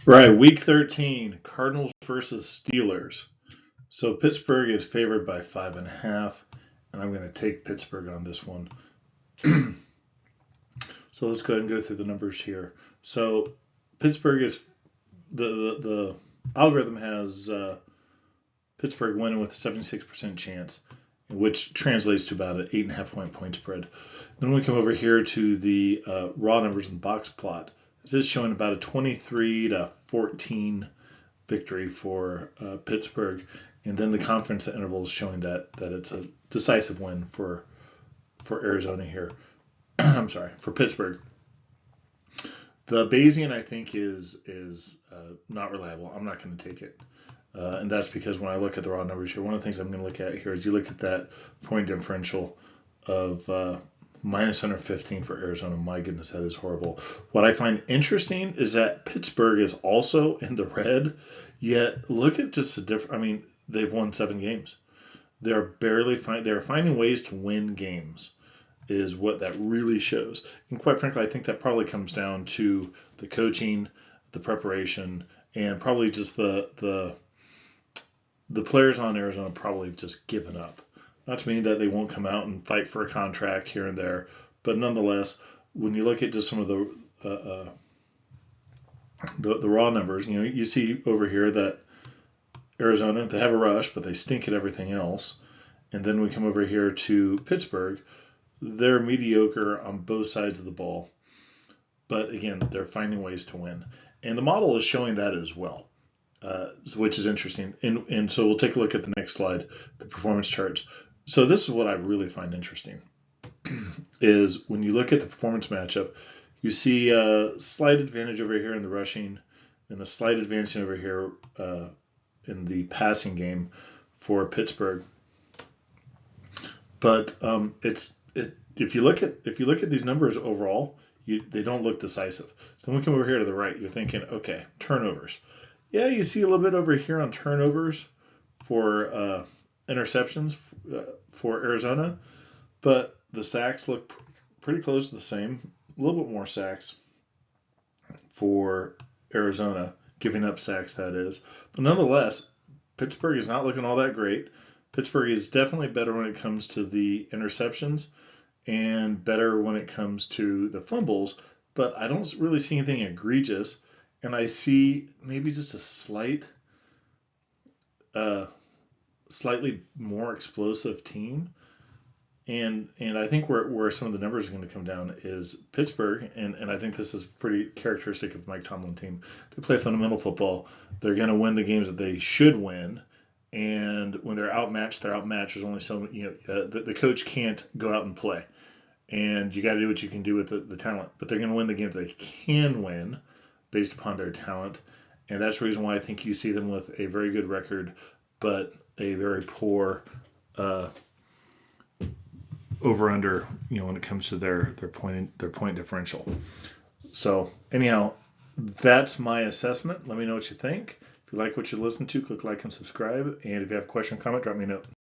Right, week 13, Cardinals versus Steelers. So Pittsburgh is favored by 5.5, and I'm going to take Pittsburgh on this one. So let's go ahead and go through the numbers here. So Pittsburgh is the algorithm has Pittsburgh winning with a 76% chance, which translates to about an 8.5 point spread. Then we come over here to the raw numbers in the box plot. This is showing about a 23-14 victory for Pittsburgh, and then the confidence interval is showing that it's a decisive win for Arizona here. I'm sorry, for Pittsburgh. The Bayesian, I think, is not reliable. I'm not going to take it. And that's because when I look at the raw numbers here, one of the things I'm going to look at here is you look at that point differential of minus 115 for Arizona. My goodness, that is horrible. What I find interesting is that Pittsburgh is also in the red, yet look at just the difference. I mean, they've won 7 games. They're finding ways to win games, is what that really shows. And quite frankly, I think that probably comes down to the coaching, the preparation, and probably just the players on Arizona probably have just given up. Not to mean that they won't come out and fight for a contract here and there, but nonetheless, when you look at just some of the raw numbers, you see over here that Arizona, they have a rush, but they stink at everything else. And then we come over here to Pittsburgh. They're mediocre on both sides of the ball, but again, they're finding ways to win. And the model is showing that as well. Which is interesting. And so we'll take a look at the next slide, the performance charts. So this is what I really find interesting, is when you look at the performance matchup, you see a slight advantage over here in the rushing and a slight advantage over here in the passing game for Pittsburgh. But if you look at these numbers overall, they don't look decisive. So when we come over here to the right, you're thinking, okay, turnovers. Yeah, you see a little bit over here on turnovers for interceptions for Arizona, but the sacks look pretty close to the same. A little bit more sacks for Arizona, giving up sacks, that is. But nonetheless, Pittsburgh is not looking all that great. Pittsburgh is definitely better when it comes to the interceptions and better when it comes to the fumbles, but I don't really see anything egregious. And I see maybe just a slightly more explosive team. And I think where some of the numbers are going to come down is Pittsburgh, and I think this is pretty characteristic of Mike Tomlin team. They play fundamental football. They're going to win the games that they should win. And when they're outmatched, they're outmatched. There's only so the coach can't go out and play, and you got to do what you can do with the talent. But they're going to win the games they can win based upon their talent. And that's the reason why I think you see them with a very good record, but a very poor over under, when it comes to their point differential. So anyhow, that's my assessment. Let me know what you think. If you like what you listen to, click like and subscribe. And if you have a question or comment, drop me a note.